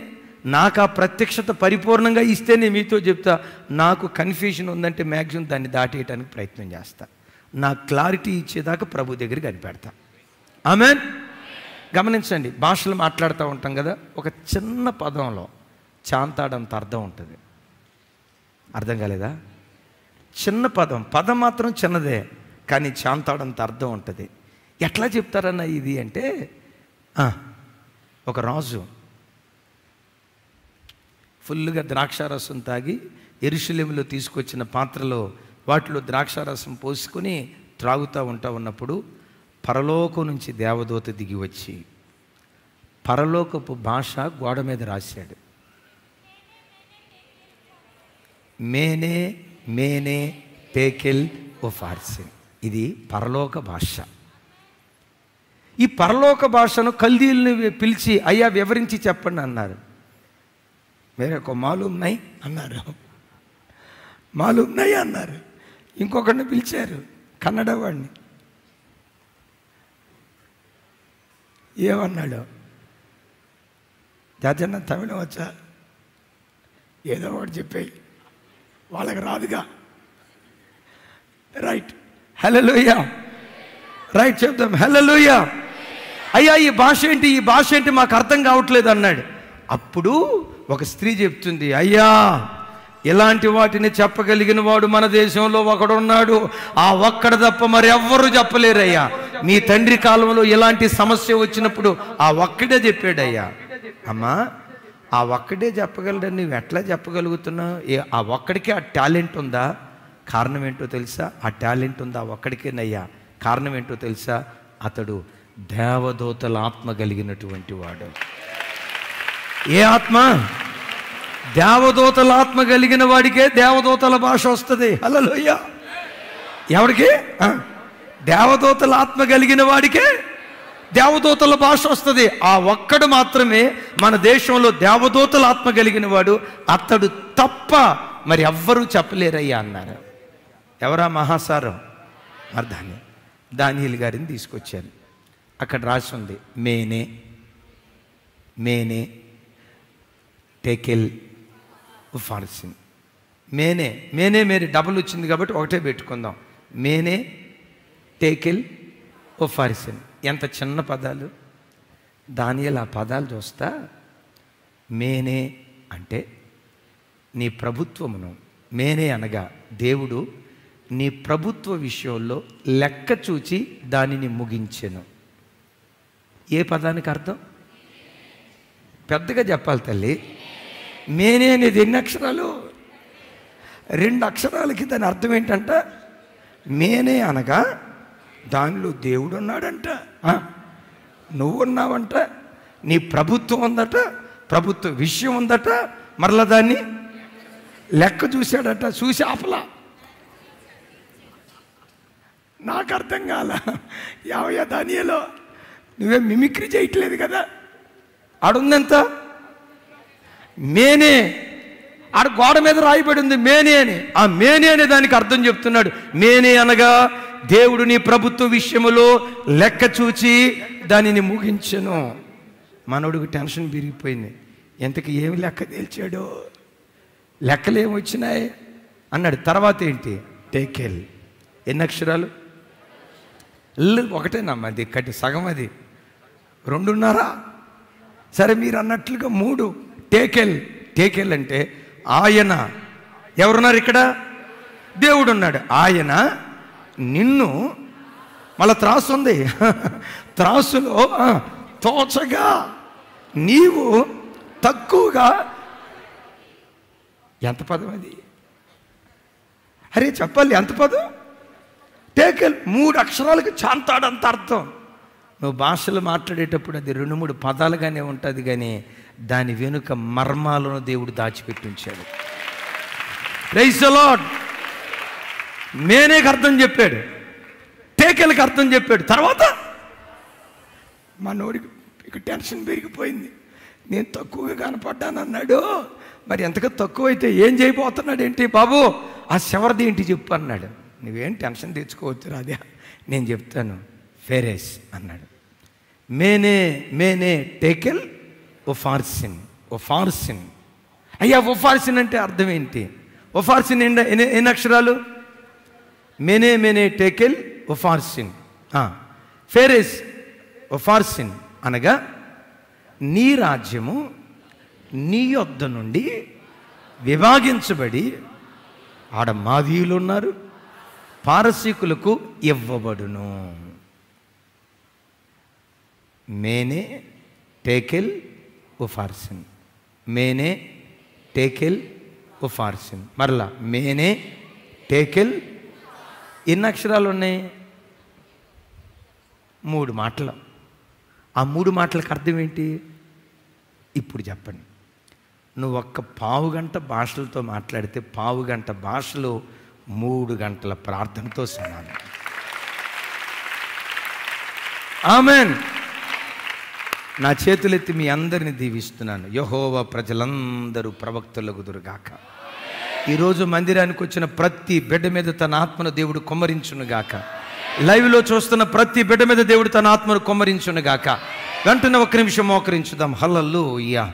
నాకు ఆ ప్రత్యక్షత పరిపూర్ణంగా ఇస్తేనే మీతో చెప్తా. నాకు కన్ఫ్యూజన్ ఉందంటే మ్యాక్సిమం దాన్ని దాటేయడానికి ప్రయత్నం చేస్తా. నా క్లారిటీ ఇచ్చేదాకా ప్రభు దగ్గర కనిపెడతా. ఆమెన్. గమనించండి, భాషలు మాట్లాడుతూ ఉంటాం కదా, ఒక చిన్న పదంలో చాంతాడంత అర్థం ఉంటుంది. అర్థం కాలేదా? చిన్న పదం మాత్రం చిన్నదే, కానీ చాంతాడంత అర్థం ఉంటుంది. ఎట్లా చెప్తారన్న ఇది అంటే, ఒక రాజు ఫుల్గా ద్రాక్షారసం తాగి యెరూషలేములో తీసుకొచ్చిన పాత్రలో వాటిలో ద్రాక్షారసం పోసుకొని త్రాగుతూ ఉన్నప్పుడు పరలోకం నుంచి దేవదూత దిగి వచ్చి పరలోకపు భాష గోడ మీద రాశాడు. మేనే మేనే పేకెల్ ఓ ఫార్సిన్. ఇది పరలోక భాష. ఈ పరలోక భాషను కల్దీల్ని పిలిచి అయ్యా వివరించి చెప్పండి అన్నారు. మేరకు మాలూమ్ నై అన్నారు, మాలూమ్ నై అన్నారు. ఇంకొకరిని పిలిచారు, కన్నడ వాడిని. ఏమన్నాడు? జాజన్న తమిళం వచ్చా? ఏదో ఒకటి చెప్పాయి, వాళ్ళకి రాదుగా. రైట్, హల్లెలూయా. రైట్ చెప్తాం, హల్లెలూయా. అయ్యా ఈ భాష ఏంటి, ఈ భాష ఏంటి, మాకు అర్థం కావట్లేదు అన్నాడు. అప్పుడు ఒక స్త్రీ చెప్తుంది, అయ్యా ఇలాంటి వాటిని చెప్పగలిగిన వాడు మన దేశంలో ఒకడున్నాడు, ఆ ఒక్కడు తప్ప మరి ఎవ్వరూ చెప్పలేరయ్యా. మీ తండ్రి కాలంలో ఇలాంటి సమస్య వచ్చినప్పుడు ఆ ఒక్కడే చెప్పాడయ్యా. అమ్మా, ఆ ఒక్కడే చెప్పగలడని నువ్వు ఎట్లా చెప్పగలుగుతున్నావు? ఆ ఒక్కడికే ఆ టాలెంట్ ఉందా? కారణం ఏంటో తెలుసా? ఆ టాలెంట్ ఉందా ఒక్కడికేనయ్యా. కారణం ఏంటో తెలుసా? అతడు దేవదూతల ఆత్మ కలిగినటువంటి వాడు. ఏ ఆత్మ? దేవదూతల ఆత్మ కలిగిన వాడికే దేవదూతల భాష వస్తుంది. హల్లెలూయా. ఎవరికి? దేవదూతల ఆత్మ కలిగిన వాడికే దేవదూతల భాష వస్తుంది. ఆ ఒక్కడు మాత్రమే మన దేశంలో దేవదూతల ఆత్మ కలిగిన వాడు. అతడు తప్ప మరి ఎవ్వరూ చెప్పలేరయ్యా అన్నారు. ఎవరా మహాసారం? మరి దానియేలు గారిని తీసుకొచ్చాను. అక్కడ రాసి ఉంది, మేనే మేనే టేకెల్ ఉఫార్సిన్. మేనే మేనే మేరే డబుల్ వచ్చింది కాబట్టి ఒకటే పెట్టుకుందాం. మేనే టేకెల్ ఉఫార్సిన్. ఎంత చిన్న పదాలు. దానియేలు ఆ పదాలు చూస్తా, మేనే అంటే నీ ప్రభుత్వమును, మేనే అనగా దేవుడు నీ ప్రభుత్వ విషయంలో లెక్క చూచి దానిని ముగించెను. ఏ పదానికి అర్థం? పెద్దగా చెప్పాలి తల్లి. మేనే అనేది ఎన్ని అక్షరాలు? 2 అక్షరాలకి దాని అర్థం ఏంటంట? మేనే అనగా దానిలో దేవుడు ఉన్నాడంట, నువ్వు ఉన్నావంట, నీ ప్రభుత్వం ఉందట, ప్రభుత్వ విషయం ఉందట, మరలా దాన్ని లెక్క చూశాడట. చూసి ఆపలా. నాకు అర్థం కాల. యావయ్యా దానియేలు, నువ్వే మిమిక్రీ చేయట్లేదు కదా. ఆడుందెంత? మేనే. ఆడ గోడ మీద రాయబడి ఉంది మేనే అని. ఆ మేనే అనే దానికి అర్థం చెప్తున్నాడు. మేనే అనగా దేవుడు నీ ప్రభుత్వ విషయములో లెక్క చూచి దానిని ముగించెను. మనోడికి టెన్షన్ పెరిగిపోయింది. ఎంతకి ఏమి లెక్క తేల్చాడో, లెక్కలు ఏమి వచ్చినాయి అన్నాడు. తర్వాత ఏంటి? టేకెల్. ఎన్ని అక్షరాలు? ఒకటేనమ్మా, అది కట్టి సగం, అది 2.5. సరే మీరు అన్నట్లుగా 3. టేకెల్. టేకెల్ అంటే ఆయన. ఎవరున్నారు ఇక్కడ? దేవుడు ఉన్నాడు. ఆయన నిన్ను, మళ్ళా త్రాసు ఉంది, త్రాసులో తోచగా నీవు తక్కువగా. ఎంత పదం అది? అరే చెప్పాలి, ఎంత పదం? టేకెల్. 3 అక్షరాలకు చాంతాడంత అర్థం. నువ్వు భాషలు మాట్లాడేటప్పుడు అది 2-3 పదాలుగానే ఉంటుంది, కానీ దాని వెనుక మర్మాలను దేవుడు దాచిపెట్టి ఉంచాడు. Praise the lord. మేనేకి అర్థం చెప్పాడు, టేకెల్కి అర్థం చెప్పాడు. తర్వాత మా నోడికి ఇక టెన్షన్ పెరిగిపోయింది. నేను తక్కువగా కనపడ్డాను అన్నాడు. మరి ఎంతగా తక్కువైతే ఏం చేయబోతున్నాడు ఏంటి బాబు? ఆ చివరిది ఏంటి చెప్పు అన్నాడు. నువ్వేం టెన్షన్ తెచ్చుకోవచ్చు రాదే, నేను చెప్తాను. ఫెరెస్ అన్నాడు. మేనే మేనే టేకెల్ ఉఫార్సిన్. ఉఫార్సిన్. అయ్యా ఉఫార్సిన్ అంటే అర్థం ఏంటి? ఉఫార్సిన్ ఎన్ని అక్షరాలు? మేనే మేనే టేకెల్ ఉఫార్సిన్. ఫెరెస్ ఉఫార్సిన్ అనగా నీ రాజ్యము నీ యొద్ద నుండి విభాగించబడి, ఆడ మాదీయులు ఉన్నారు, పారసీకులకు ఇవ్వబడును. మేనే టేకెల్ ఉఫార్సిన్. మేనే tackle Upharsin. మరలా మేనే టేకెల్. ఎన్ని అక్షరాలు ఉన్నాయి? 3 మాటలు. ఆ 3 మాటలకు అర్థం ఏంటి? ఇప్పుడు చెప్పండి. నువ్వు ఒక్క పావుగంట భాషలతో మాట్లాడితే పావుగంట భాషలో 3 గంటల ప్రార్థనతో సమానం. ఆమెన్. నా చేతులెత్తి మీ అందరిని దీవిస్తున్నాను. యెహోవా ప్రజలందరూ ప్రవక్తలగుదురుగాక. ఈరోజు మందిరానికి వచ్చిన ప్రతి బిడ్డ మీద తన ఆత్మను దేవుడు కుమ్మరించునుగాక. లైవ్లో చూస్తున్న ప్రతి బిడ్డ మీద దేవుడు తన ఆత్మను కుమ్మరించునుగాక. వెంటనే ఒక్క నిమిషం మోకరించుదాం. హల్లెలూయా,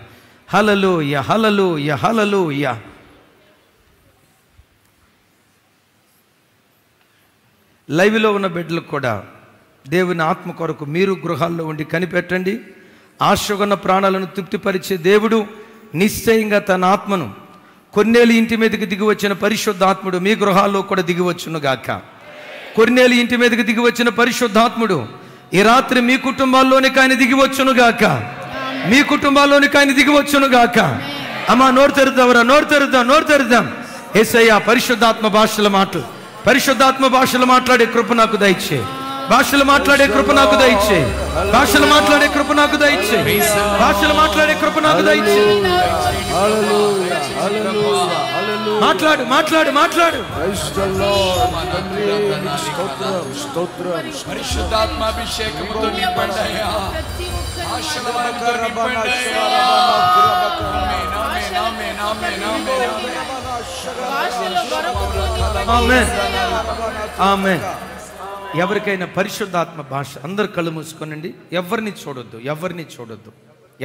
హల్లెలూయా, హల్లెలూయా, హల్లెలూయా. లైవ్లో ఉన్న బిడ్డలకు కూడా దేవుని ఆత్మ కొరకు మీరు గృహాల్లో ఉండి కనిపెట్టండి. ఆశగొన్న ప్రాణాలను తృప్తిపరిచే దేవుడు నిశ్చయంగా తన ఆత్మను కొన్నేళ్ళు ఇంటి మీదకి దిగి వచ్చిన పరిశుద్ధాత్ముడు మీ గృహాల్లో కూడా దిగివచ్చునుగాక. కొన్నేళ్ళు ఇంటి మీదకి దిగి వచ్చిన పరిశుద్ధాత్ముడు ఈ రాత్రి మీ కుటుంబాల్లోనికి ఆయన దిగివచ్చునుగాక. మీ కుటుంబాల్లోనికి ఆయన దిగివచ్చునుగాక. అమ్మా నోరు తెరుద్దామరా, నోరు తెరుద్దాం, నోరు తెరుద్దాం. యేసయ్యా పరిశుద్ధాత్మ భాషల మాటలు, పరిశుద్ధాత్మ భాషలు మాట్లాడే కృప నాకు దయచే. భాషలు మాట్లాడే కృప నాకు దయచే. భాషలు మాట్లాడే కృప నాకు దయచే. భాషలు మాట్లాడే కృప నాకు దయచే. మాట్లాడు, మాట్లాడు, మాట్లాడు. పరిశుద్ధాత్మాభిషేకముతో నింపండియా. ఆమేన్. ఎవరికైనా పరిశుద్ధాత్మ భాష, అందరు కళ్ళు మూసుకోనండి. ఎవరిని చూడొద్దు, ఎవరిని చూడొద్దు,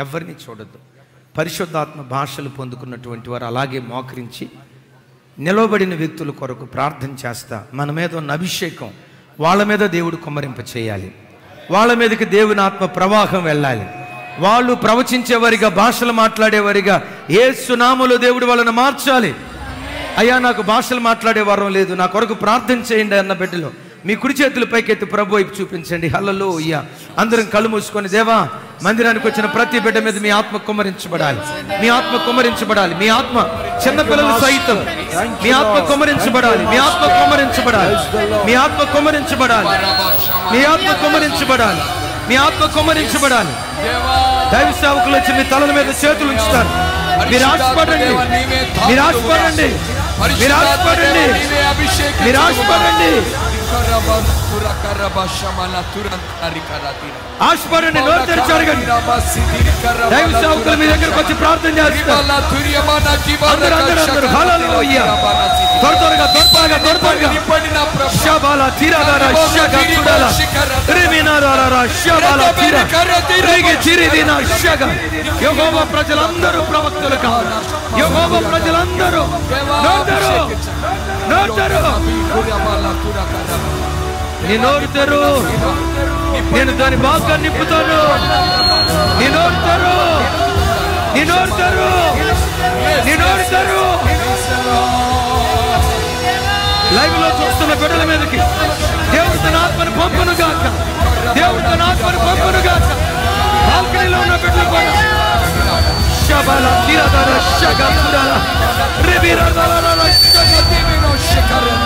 ఎవరిని చూడొద్దు. పరిశుద్ధాత్మ భాషలు పొందుకున్నటువంటి వారు అలాగే మోకరించి నిలవబడిన వ్యక్తుల కొరకు ప్రార్థన చేస్తా. మన మీద ఉన్న అభిషేకం వాళ్ళ మీద దేవుడు కుమ్మరింప చేయాలి. వాళ్ళ మీదకి దేవుని ఆత్మ ప్రవాహం వెళ్ళాలి. వాళ్ళు ప్రవచించేవారిగా, భాషలు మాట్లాడేవారిగా యేసు నామములో దేవుడు వాళ్ళని మార్చాలి. అయ్యా నాకు భాషలు మాట్లాడే వరం లేదు, నా కొరకు ప్రార్థన చేయండి అన్న బిడ్డలు మీ కుడి చేతులు పైకెత్తి ప్రభు వైపు చూపించండి. హల్లెలూయా. అందరం కళ్ళు మూసుకొని, దేవా మందిరానికి వచ్చిన ప్రతి బిడ్డ మీద మీ ఆత్మ కుమ్మరించబడాలి. మీ ఆత్మ కుమ్మరించబడాలి. మీ ఆత్మ, చిన్నపిల్లలు సైతం మీ ఆత్మ కుమ్మరించబడాలి. మీ ఆత్మ కుమ్మరించబడాలి. మీ ఆత్మ కుమ్మరించబడాలి. మీ ఆత్మ కుమ్మరించబడాలి. మీ ఆత్మ కుమ్మరించబడాలి. దైవ సేవకులు వచ్చి మీ తలల మీద చేతులు ఉంచుతారు. మీరు ఆశపడండి, మీరు ఆశపడండి, మీరు ఆశపడండి, మీరు ఆశపడండి, ఆశపడండి. నోరు తెరిచి అడగండి. దైవ సేవకులు మీ దగ్గరకు వచ్చి ప్రార్థన చేస్తారు. హల్లెలూయా. త్వరగా త్వరగా త్వరగా షబాల తీరాల షగా చుడాల రిమినారాల షబాల తీరా రిగి చిరిదిన షగా. యెహోవా ప్రజలందరూ ప్రవక్తలు కావాలి. యెహోవా ప్రజలందరూ నోరు నోరు నీ నోరు తెరు. నేను దాని బాగా నింపుతాను. నీ నోరు తెరు, నీ నోరు తెరు, నీ నోరు తెరు. లైవ్ లో చూస్తున్న బిడ్డల మీదకి దేవుడు తన ఆత్మను పంపును గాక. దేవుడు తన ఆత్మను పంపును గాక. బాల్కనీలో ఉన్న బిడ్డలు కూడా షబాల తీరాల షగా చుడాల రిమినారాల షగా దివినో షకరన.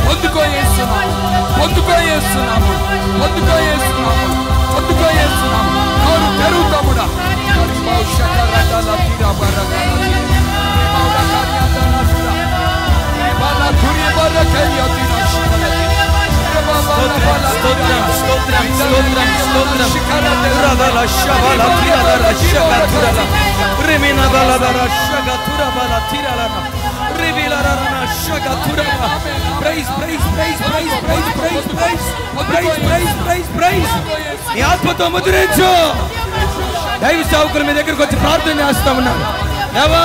పొందుకోయేస్తున్నాము, పొందుకోయేస్తున్నాము, పొందుకోయేస్తున్నాము, పొందుకోయేస్తున్నాము. నోరు తెరువుతాముడా. నీ ఆత్మతో ముద్రించు. దైవ సేవకులు మీ దగ్గరకు వచ్చి ప్రార్థన చేస్తా ఉన్నారు. దేవా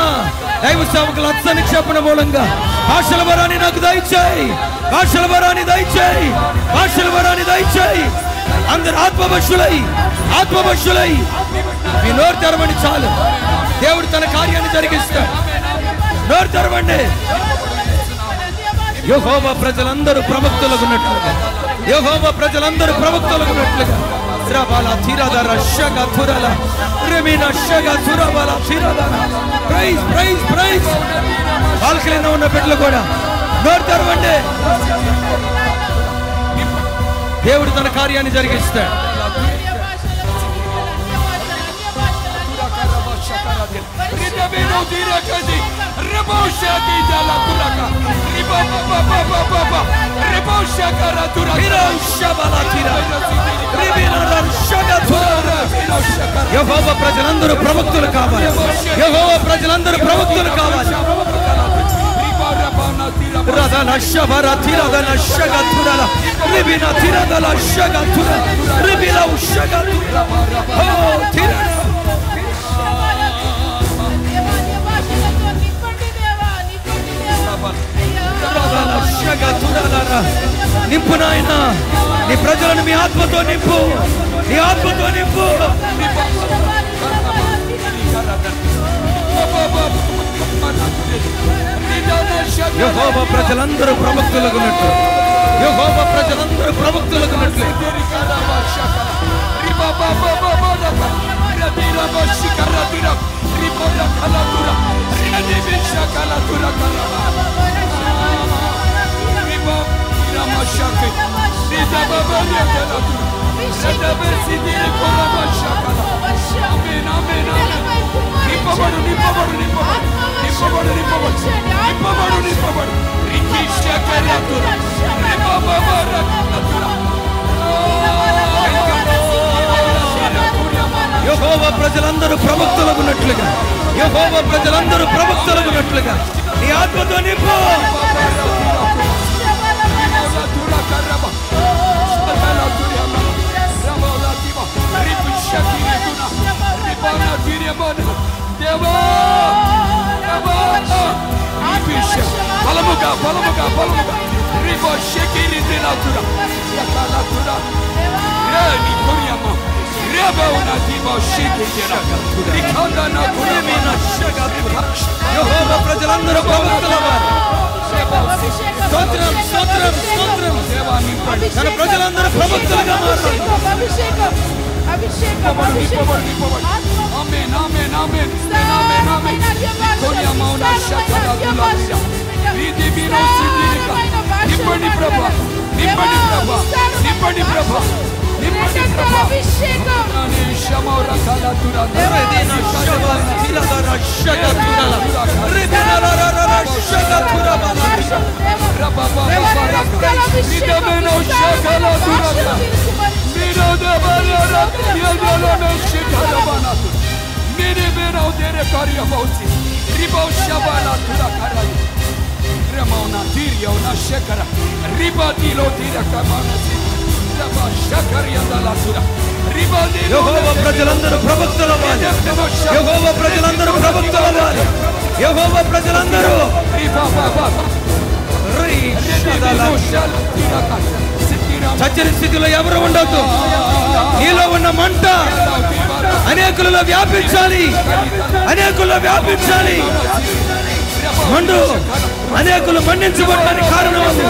దైవ సేవకులు అత్స నిక్షేపణ మూలంగా భాషల వరాన్ని నాకు దయచేయి, భాషల వరాన్ని దయచేయి, భాషల వరాన్ని దయచేయి. అందరు ఆత్మభక్షులై, ఆత్మభక్షులై మీ నోరు తెరవండి. చాలు, దేవుడు తన కార్యాన్ని జరిగిస్తాడు. నోరు తెరవండి. యెహోవా ప్రజలందరూ ప్రవక్తలకు ఉన్నట్లుగా, యెహోవా ప్రజలందరూ ప్రవక్తలకు ఉన్నట్లుగా శ్రబాల తీరాదార షగా తురాల రిమినా షగా తురాబాల తీరాదార. Praise praise praise. బాల్కనీలో ఉన్న బిడ్డలు కూడా నోరు తెరవండి. దేవుడు తన కార్యాన్ని జరిగిస్తాడు. యెహోవా ప్రజలందరూ ప్రవక్తలు కావాలి. యెహోవా ప్రజలందరూ ప్రవక్తలు కావాలి. నింపు నాయన, నీ ప్రజలను మీ ఆత్మతో నింపు, నీ ఆత్మతో నింపు. యెహోవా ప్రజలందరూ ప్రవక్తలగునట్లు, యెహోవా ప్రజలందరూ ప్రవక్తలగునట్లు. యెహోవా ప్రజలందరూ ప్రవక్తలగునట్లుగా, యెహోవా ప్రజలందరూ ప్రవక్తలగునట్లుగా నీ ఆత్మతో నింపు. బలముగా బలముగా బలముగా రిబో షెకిరి దిలాతురా యకాలాతురా రేని కొరియమ్మ రేబౌనా దిబో షెకిరిరా రిఖందనా కొరియమనా షగతురా. యెహోవా ప్రజలందరూ ప్రవక్తలవ్వాలి. స్తోత్రం స్తోత్రం స్తోత్రం. తన ప్రజలందరూ ప్రవక్తలుగా మారాలి. ఆమేన్ ఆమేన్ ఆమేన్ ఆమేన్ ఆమేన్. కొరియమౌనా షగతురా రీదిబిరో సిదిరికా నింపండి ప్రభా, నింపండి ప్రభా, నింపండి ప్రభా, నింపండి ప్రభా. నానే షమౌరా కలాతురా రెదినా షగతురా తిలదరా షగతురా రెదినారారా షగతురా బాలా రబాబా బారా రిదమెనో షగలాతురా మిరోదబారా యదలన షగలబానా మిరిబెనో దెరే Cariah బౌసి రిబౌ షబాలాతురా కరాయి Ramona Tirio na shekara ribadilo tira kamana raba shakaria dalatura ribadilo. యెహోవా ప్రజలందరూ ప్రవక్తలవ్వాలి. యెహోవా ప్రజలందరూ ప్రవక్తలవ్వాలి. యెహోవా ప్రజలందరూ చచ్చిన స్థితిలో ఎవరు ఉండొద్దు. నీలో ఉన్న మంట అనేకులలో వ్యాపించాలి, అనేకుల్లో వ్యాపించాలి. మండు అనేకులు మన్నించబడడానికి కారణం ఉంది.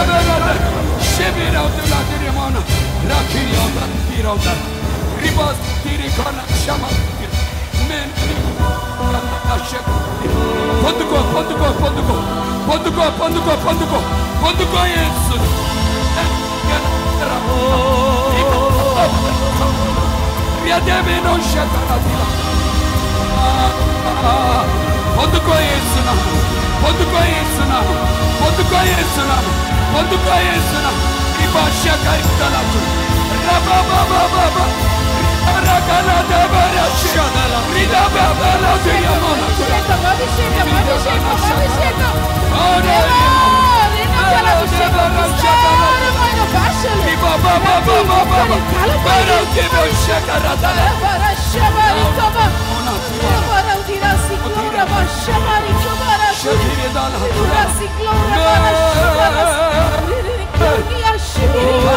పొందుకో పొందుకో పొందుకో పొందుకో పొందుకో పొందుకో పొందుకో యేసు. పొందుకో యేసునామం, పొందుకో యేసునామం, పొందుకో యేసునామం, పొందుకో యేసునామం. ఈ భాష కరితలదు రబాబాబాబా రకల దబర షదల రిదబాబాల దియమన అభిషేకం అభిషేకం అభిషేకం ఓరే రినజల అభిషేకం విస్తారమైన భాషలు బాబాబాబాబాబా బరకి బషకరదల బరషబరి కబా బరౌదిరా సిక్లోరా బషబరి కబరా షదిరదల హతురా సిక్లోరా బరషబరా రిరిక్లోనియా షిబిరియా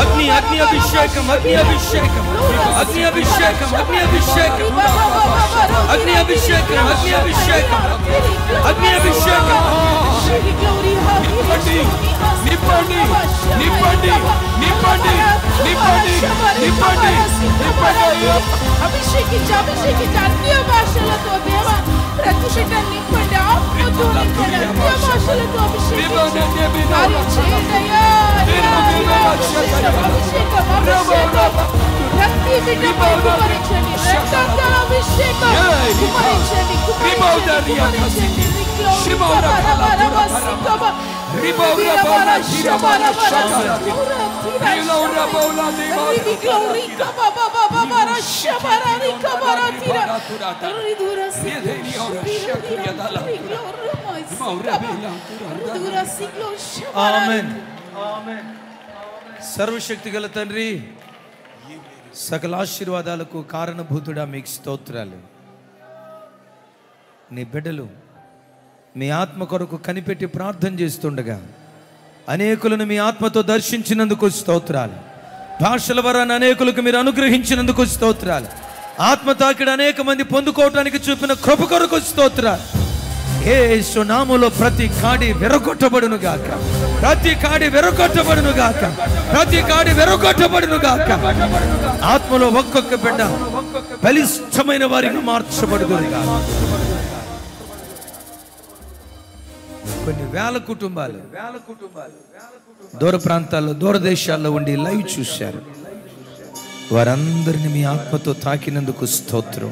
అగ్ని అగ్ని అభిషేకం అగ్ని అభిషేకం అగ్ని అభిషేకం అగ్ని అభిషేకం అగ్ని అభిషేకం అగ్ని అభిషేకం అగ్ని అభిషేకం. నింపండి నింపండి నింపండి నింపండి నింపండి నింపండి. అభిషేకించి అభిషేకించి అన్య భాషలతో దేవ ప్రతి బిడ్డ నింపండి. ఆత్మతో నింపండి. అన్య భాషలతో అభిషేకించి కార్యం చేయండి అయ్యా. అభిషేకం అభిషేకం ప్రతి బిడ్డ కుమరించండి. రక్తంతో అభిషేకం కుమరించండి సర్వశక్తి గల తండ్రి, సకల ఆశీర్వాదాలకు కారణభూతుడా మీకు స్తోత్రాలు. నీ బిడ్డలు మీ ఆత్మ కొరకు కనిపెట్టి ప్రార్థన చేస్తుండగా అనేకులను మీ ఆత్మతో దర్శించినందుకు స్తోత్రాలు. భాషల వరాన్ని అనేకులకు మీరు అనుగ్రహించినందుకు స్తోత్రాలు. ఆత్మ తాకిడి అనేక మంది పొందుకోవటానికి చూపిన కృప కొరకు స్తోత్రాలు. యేసు నామములో ప్రతి కాడి విరగొట్టబడును గాక, ప్రతి కాడి విరగొట్టబడును గాక, ప్రతి కాడి విరగొట్టబడును గాక. ఆత్మలో ఒక్కొక్క బిడ్డ బలిష్టమైన వారిగా మార్చబడును గాక. కొన్ని వేల కుటుంబాలు దూర ప్రాంతాల్లో, దూరదేశాల్లో ఉండి లైవ్ చూశారు. వారందరిని మీ ఆత్మతో తాకినందుకు స్తోత్రం.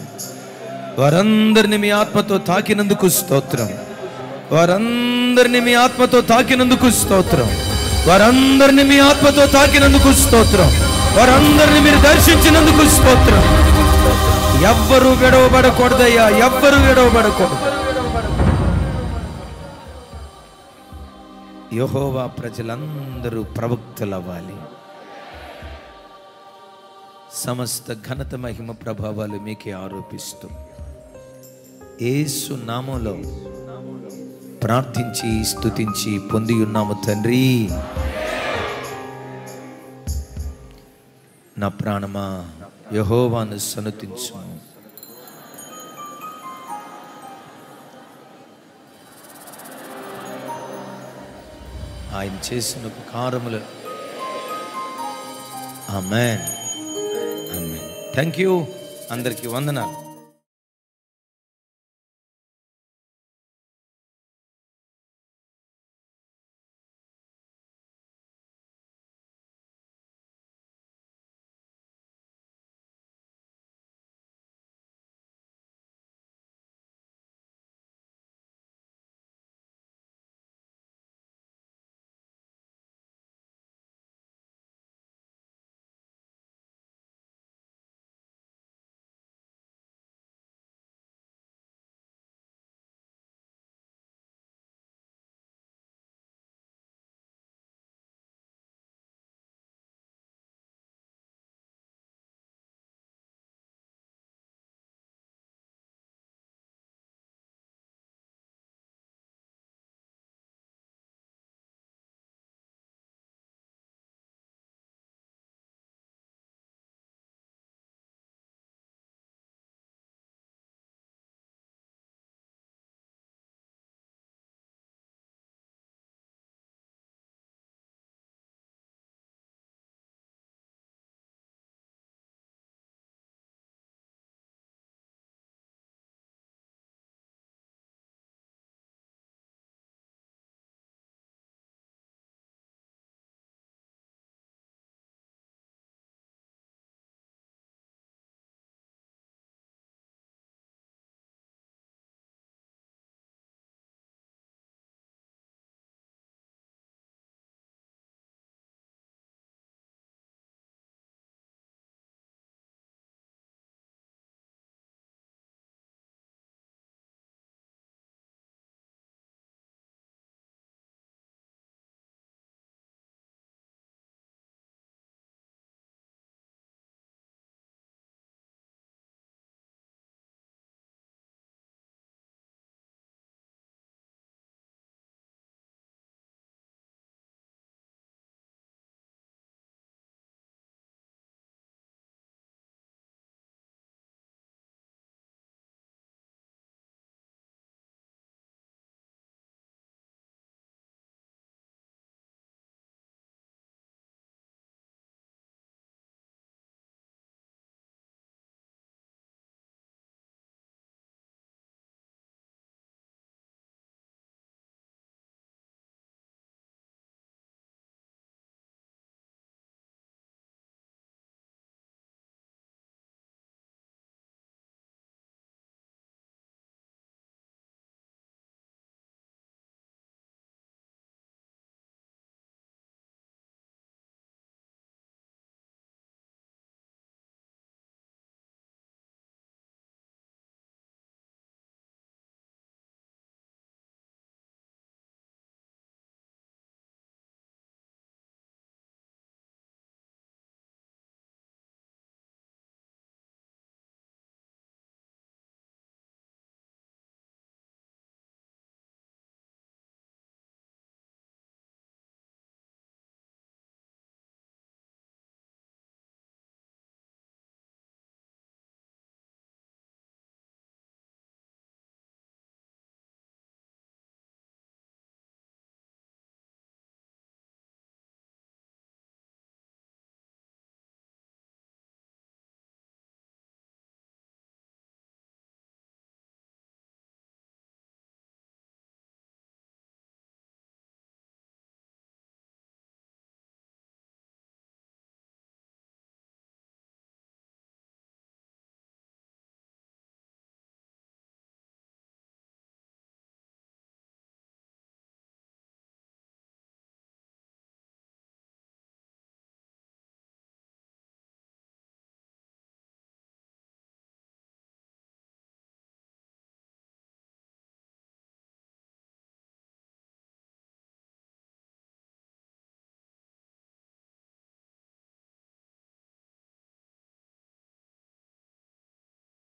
వారందరిని మీ ఆత్మతో తాకినందుకు స్తోత్రం. వారందరిని మీ ఆత్మతో తాకినందుకు స్తోత్రం. వారందరిని మీ ఆత్మతో తాకినందుకు స్తోత్రం. వారందరిని మీరు దర్శించినందుకు స్తోత్రం. ఎవ్వరూ విడవబడకూడదయ్యా, ఎవ్వరూ విడవబడకూడదు. యెహోవా ప్రజలందరూ ప్రవక్తలవ్వాలి. సమస్త ఘనత మహిమ ప్రభావాలు మీకే ఆరోపిస్తూ యేసు నామములో ప్రార్థించి స్తుతించి పొంది ఉన్నాము తండ్రి. నా ప్రాణమా యెహోవాను సన్నుతించుము. ఆయన చేసిన ఉపకారములు. ఆమేన్, ఆమేన్. Thank you. అందరికీ వందనాలు.